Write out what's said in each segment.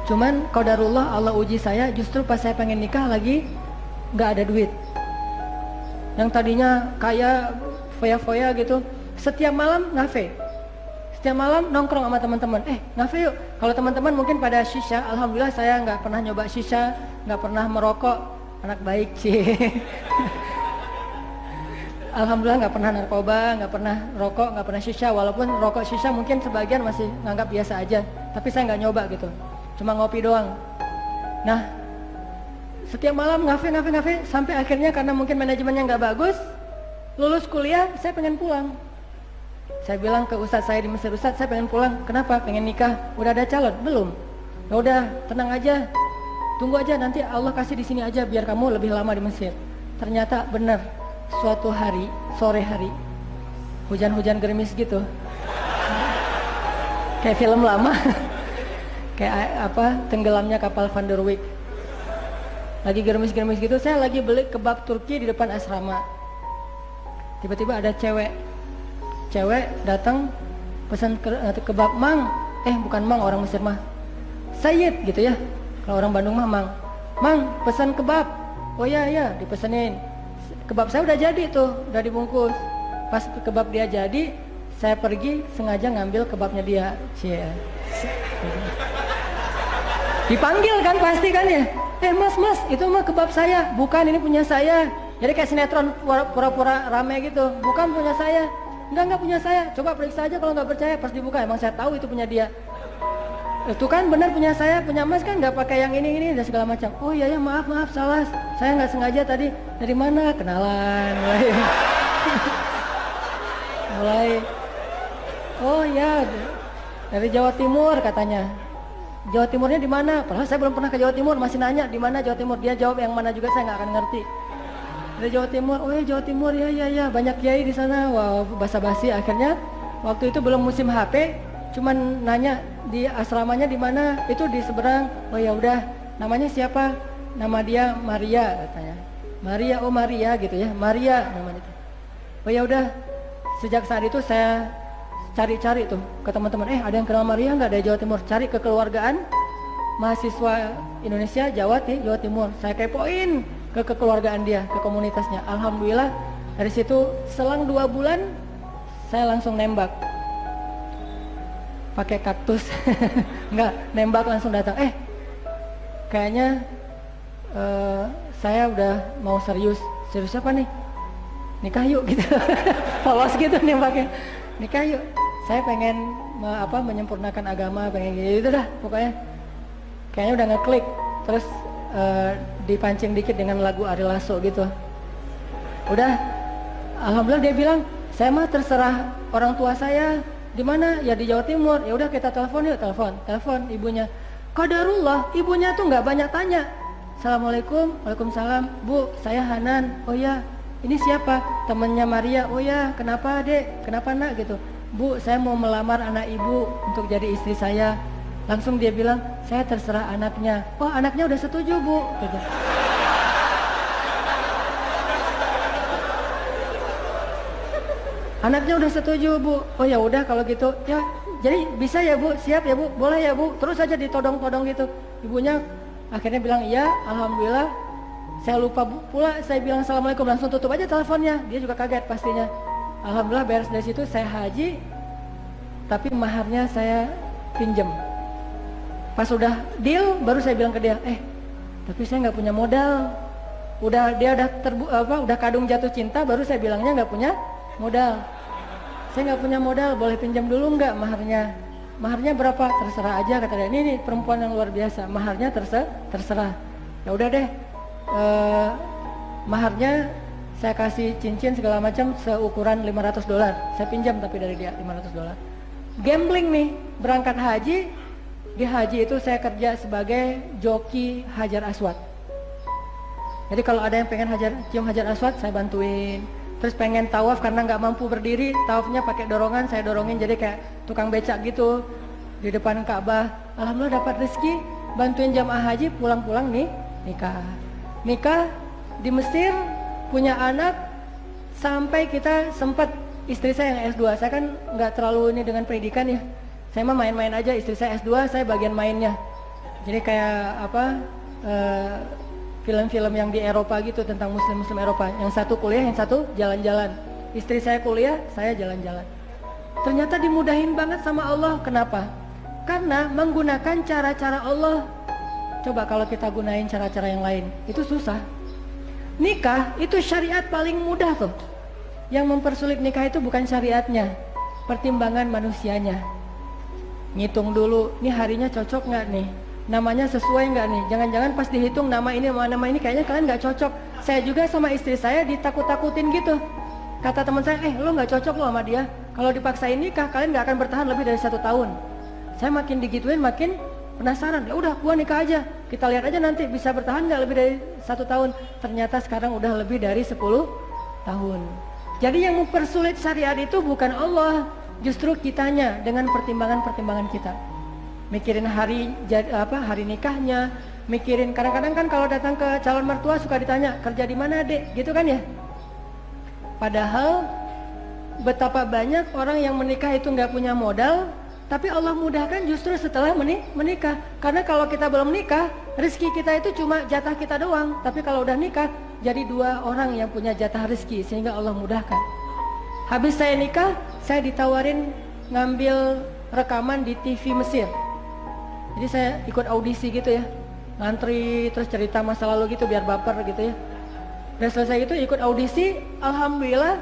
Cuman qadarullah Allah uji saya, justru pas saya pengen nikah lagi nggak ada duit. Yang tadinya kaya foya-foya gitu, setiap malam ngafe, setiap malam nongkrong sama teman-teman. Ngafe yuk. Kalau teman-teman mungkin pada shisha, alhamdulillah saya nggak pernah nyoba shisha, nggak pernah merokok, anak baik sih. Alhamdulillah nggak pernah narkoba, nggak pernah rokok, nggak pernah shisha. Walaupun rokok shisha mungkin sebagian masih nganggap biasa aja, tapi saya nggak nyoba gitu, cuma ngopi doang. Nah, setiap malam ngafe sampai akhirnya karena mungkin manajemennya nggak bagus, lulus kuliah saya pengen pulang. Saya bilang ke ustadz saya di Mesir, ustadz saya pengen pulang. Kenapa? Pengen nikah. Udah ada calon? Belum. Ya udah, tenang aja, tunggu aja, nanti Allah kasih di sini aja biar kamu lebih lama di Mesir. Ternyata benar, suatu hari, sore hari, hujan-hujan gerimis gitu, kayak film lama. Kayak tenggelamnya kapal Van der Wijk. Lagi gerimis-gerimis gitu, saya lagi beli kebab Turki di depan asrama. Tiba-tiba ada cewek datang pesan kebab. Mang, bukan Mang, orang Mesir mah Sayyid gitu ya. Kalau orang Bandung mah Mang pesan kebab. Oh ya, dipesenin. Kebab saya udah jadi tuh, udah dibungkus. Pas kebab dia jadi, saya pergi sengaja ngambil kebabnya dia. Dipanggil kan pasti kan ya. Mas, itu mah kebab saya. Bukan, ini punya saya. Jadi kayak sinetron pura-pura rame gitu. Bukan punya saya. Enggak punya saya. Coba periksa aja kalau nggak percaya. Pas dibuka emang saya tahu itu punya dia. Itu kan benar punya saya, punya Mas kan nggak pakai yang ini dan segala macam. Oh iya ya, maaf salah. Saya nggak sengaja tadi. Dari mana? Kenalan. Mulai. Oh ya, dari Jawa Timur katanya. Jawa Timurnya di mana? Padahal saya belum pernah ke Jawa Timur, masih nanya di mana Jawa Timur. Dia jawab yang mana juga saya nggak akan ngerti. Dari Jawa Timur. Oh ya Jawa Timur, ya banyak kiai di sana. Wow, basa-basi. Akhirnya waktu itu belum musim HP, cuman nanya di asramanya di mana. Itu di seberang. Oh ya udah, namanya siapa? Nama dia Maria katanya. Maria, oh Maria gitu ya. Maria namanya itu. Oh ya udah, sejak saat itu saya cari-cari tuh ke teman-teman, ada yang kenal Maria nggak dari Jawa Timur? Cari kekeluargaan mahasiswa Indonesia Jawa Timur. Saya kepoin ke kekeluargaan dia, ke komunitasnya. Alhamdulillah dari situ selang 2 bulan saya langsung nembak pakai kaktus. Nggak, nembak langsung datang. Kayaknya saya udah mau serius apa nih? Nikah yuk gitu. Polos gitu nembaknya. Nikah yuk. Saya pengen menyempurnakan agama, pengen gitu dah pokoknya. Kayaknya udah ngeklik. Terus dipancing dikit dengan lagu Ari Lasso gitu. Udah, alhamdulillah dia bilang, saya mah terserah orang tua saya di mana, ya di Jawa Timur. Ya udah kita telepon yuk, telepon ibunya. Qadarullah, ibunya tuh nggak banyak tanya. Assalamualaikum, waalaikumsalam, Bu, saya Hanan. Oh ya, ini siapa? Temennya Maria. Oh ya, kenapa dek? Kenapa nak gitu? Bu, saya mau melamar anak ibu untuk jadi istri saya. Langsung dia bilang, saya terserah anaknya. Oh, anaknya udah setuju Bu gitu. Anaknya udah setuju Bu. Oh ya udah kalau gitu ya, jadi bisa ya Bu, siap ya Bu, boleh ya Bu. Terus aja ditodong-todong gitu. Ibunya akhirnya bilang iya, alhamdulillah. Saya lupa pula, saya bilang assalamualaikum, langsung tutup aja teleponnya. Dia juga kaget pastinya. Alhamdulillah beres dari situ saya haji, tapi maharnya saya pinjam. Pas udah deal, baru saya bilang ke dia, tapi saya nggak punya modal. Dia udah kadung jatuh cinta, baru saya bilangnya nggak punya modal. Saya nggak punya modal, boleh pinjam dulu nggak maharnya? Maharnya berapa? Terserah aja kata dia. Ini perempuan yang luar biasa, maharnya terserah. Ya udah deh. Maharnya saya kasih cincin segala macam seukuran $500. Saya pinjam tapi dari dia $500. Gambling nih, berangkat haji. Di haji itu saya kerja sebagai joki Hajar Aswad. Jadi kalau ada yang pengen cium Hajar Aswad, saya bantuin. Terus pengen tawaf karena nggak mampu berdiri, tawafnya pakai dorongan, saya dorongin jadi kayak tukang becak gitu di depan Ka'bah. Alhamdulillah dapat rezeki, bantuin jamaah haji, pulang-pulang nih nikah di Mesir, punya anak, sampai kita sempat istri saya yang S2. Saya kan nggak terlalu ini dengan pendidikan ya, saya mah main-main aja. Istri saya S2, saya bagian mainnya. Jadi kayak apa, film-film yang di Eropa gitu tentang muslim-muslim Eropa. Yang satu kuliah, yang satu jalan-jalan. Istri saya kuliah, saya jalan-jalan. Ternyata dimudahin banget sama Allah. Kenapa? Karena menggunakan cara-cara Allah. Coba kalau kita gunain cara-cara yang lain, itu susah. Nikah itu syariat paling mudah tuh. Yang mempersulit nikah itu bukan syariatnya, pertimbangan manusianya. Ngitung dulu, nih harinya cocok nggak nih? Namanya sesuai nggak nih? Jangan-jangan pas dihitung nama ini sama nama ini kayaknya kalian nggak cocok. Saya juga sama istri saya ditakut-takutin gitu. Kata teman saya, lo nggak cocok lo sama dia. Kalau dipaksain nikah, kalian nggak akan bertahan lebih dari 1 tahun. Saya makin digituin, makin penasaran. Ya udah, gua nikah aja. Kita lihat aja nanti bisa bertahan nggak lebih dari 1 tahun. Ternyata sekarang udah lebih dari 10 tahun. Jadi yang mempersulit syariat itu bukan Allah, justru kitanya dengan pertimbangan-pertimbangan kita. Mikirin hari nikahnya, mikirin kadang-kadang kan kalau datang ke calon mertua suka ditanya kerja di mana dek, gitu kan ya. Padahal betapa banyak orang yang menikah itu nggak punya modal, tapi Allah mudahkan justru setelah menikah. Karena kalau kita belum nikah, rezeki kita itu cuma jatah kita doang. Tapi kalau udah nikah, jadi 2 orang yang punya jatah rezeki, sehingga Allah mudahkan. Habis saya nikah, saya ditawarin ngambil rekaman di TV Mesir. Jadi saya ikut audisi gitu ya, ngantri terus cerita masa lalu gitu biar baper gitu ya. Udah selesai itu ikut audisi, alhamdulillah.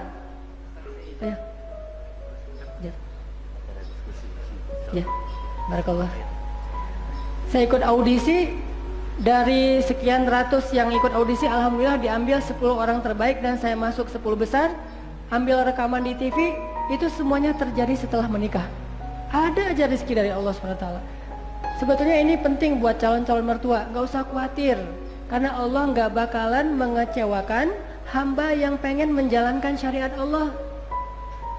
Ya, barakallah. Saya ikut audisi, dari sekian ratus yang ikut audisi, alhamdulillah diambil 10 orang terbaik dan saya masuk 10 besar. Ambil rekaman di TV, itu semuanya terjadi setelah menikah. Ada aja rezeki dari Allah SWT. Sebetulnya ini penting buat calon-calon mertua, gak usah khawatir. Karena Allah gak bakalan mengecewakan hamba yang pengen menjalankan syariat Allah.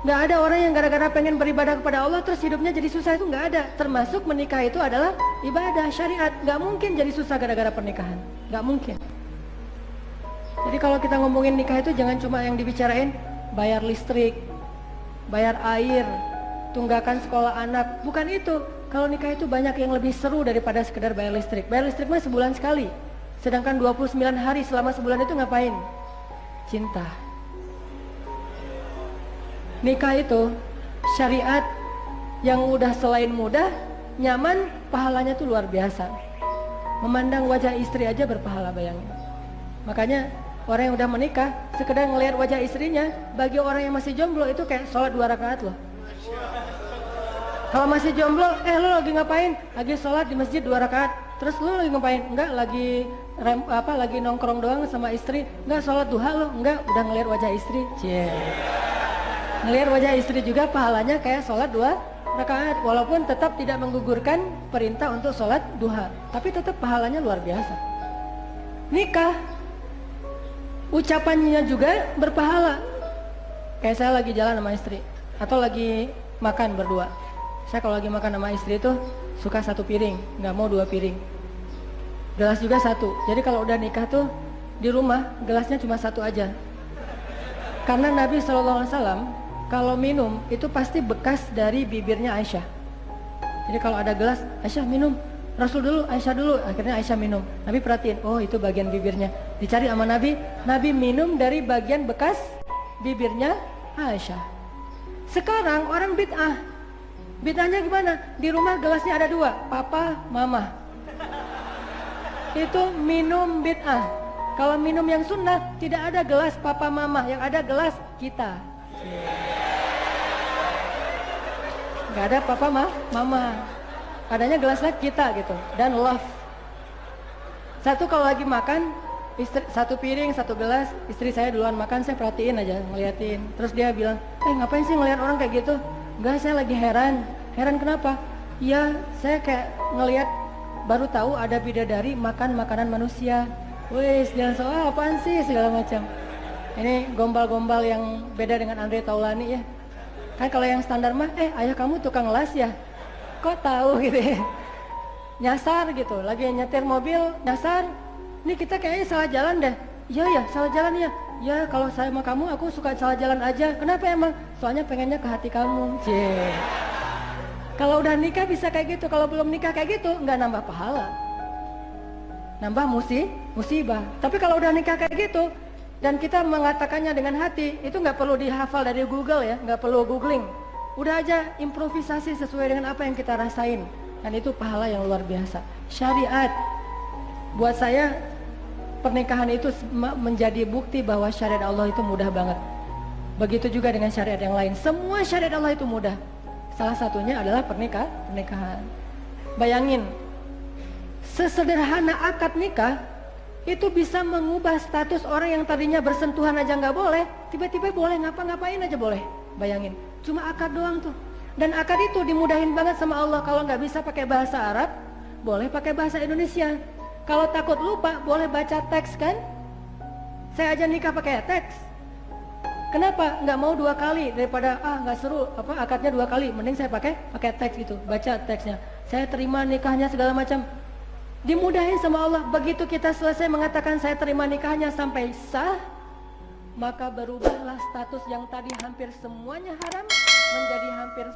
Gak ada orang yang gara-gara pengen beribadah kepada Allah terus hidupnya jadi susah, itu gak ada. Termasuk menikah itu adalah ibadah syariat. Gak mungkin jadi susah gara-gara pernikahan, gak mungkin. Jadi kalau kita ngomongin nikah itu jangan cuma yang dibicarain bayar listrik, bayar air, tunggakan sekolah anak. Bukan itu. Kalau nikah itu banyak yang lebih seru daripada sekedar bayar listrik. Bayar listrik mah sebulan sekali. Sedangkan 29 hari selama sebulan itu ngapain? Cinta. Nikah itu syariat yang udah selain mudah, nyaman, pahalanya tuh luar biasa. Memandang wajah istri aja berpahala, bayangin. Makanya orang yang udah menikah, sekedar ngelihat wajah istrinya, bagi orang yang masih jomblo itu kayak sholat 2 rakaat loh. Kalau masih jomblo, lo lagi ngapain? Lagi sholat di masjid 2 rakaat. Terus lo lagi ngapain? Enggak, lagi nongkrong doang sama istri. Enggak, sholat duha lo. Enggak, udah ngelihat wajah istri. Cie. Ngelihat wajah istri juga pahalanya kayak sholat 2 rakaat. Walaupun tetap tidak menggugurkan perintah untuk sholat duha, tapi tetap pahalanya luar biasa. Nikah, ucapannya juga berpahala. Kayak saya lagi jalan sama istri, atau lagi makan berdua. Saya kalau lagi makan sama istri itu suka 1 piring, nggak mau 2 piring. Gelas juga 1. Jadi kalau udah nikah tuh di rumah gelasnya cuma 1 aja. Karena Nabi SAW kalau minum itu pasti bekas dari bibirnya Aisyah. Jadi kalau ada gelas, Aisyah minum, Rasul dulu, Aisyah dulu. Akhirnya Aisyah minum. Nabi perhatiin, oh itu bagian bibirnya. Dicari sama Nabi, Nabi minum dari bagian bekas bibirnya Aisyah. Sekarang orang bid'ah. Bid'ahnya gimana? Di rumah gelasnya ada 2, papa, mama. Itu minum bid'ah. Kalau minum yang sunnah, tidak ada gelas papa mama, yang ada gelas kita. Gak ada papa mama, adanya gelasnya kita gitu. Dan love. Satu kalau lagi makan, istri 1 piring 1 gelas, istri saya duluan makan, saya perhatiin aja, ngeliatin. Terus dia bilang, ngapain sih ngeliat orang kayak gitu? Enggak, saya lagi heran. Heran kenapa? Iya, saya kayak ngeliat, baru tahu ada bidadari makan makanan manusia. Wih, jangan soal apaan sih segala macam. Ini gombal-gombal yang beda dengan Andre Taulani ya. Kan kalau yang standar mah, ayah kamu tukang las ya? Kok tahu gitu ya? Nyasar gitu, lagi nyetir mobil, nyasar. Ini kita kayaknya salah jalan deh. Iya ya, salah jalan ya. Ya kalau saya sama kamu, aku suka salah jalan aja. Kenapa emang? Soalnya pengennya ke hati kamu. Cie. Kalau udah nikah bisa kayak gitu, kalau belum nikah kayak gitu, nggak nambah pahala. nambah musibah. Tapi kalau udah nikah kayak gitu dan kita mengatakannya dengan hati, itu nggak perlu dihafal dari Google ya, nggak perlu googling. Udah aja improvisasi sesuai dengan apa yang kita rasain, dan itu pahala yang luar biasa. Syariat buat saya, pernikahan itu menjadi bukti bahwa syariat Allah itu mudah banget. Begitu juga dengan syariat yang lain, semua syariat Allah itu mudah. Salah satunya adalah pernikahan. Bayangin, sesederhana akad nikah itu bisa mengubah status orang yang tadinya bersentuhan aja nggak boleh, tiba-tiba boleh ngapa-ngapain aja boleh. Bayangin, cuma akad doang tuh. Dan akad itu dimudahin banget sama Allah. Kalau nggak bisa pakai bahasa Arab, boleh pakai bahasa Indonesia. Kalau takut lupa, boleh baca teks kan? Saya aja nikah pakai teks. Kenapa? Nggak mau 2 kali daripada nggak seru akadnya 2 kali. Mending saya pakai teks gitu, baca teksnya. Saya terima nikahnya segala macam. Dimudahin sama Allah. Begitu kita selesai mengatakan saya terima nikahnya sampai sah, maka berubahlah status yang tadi hampir semuanya haram menjadi hampir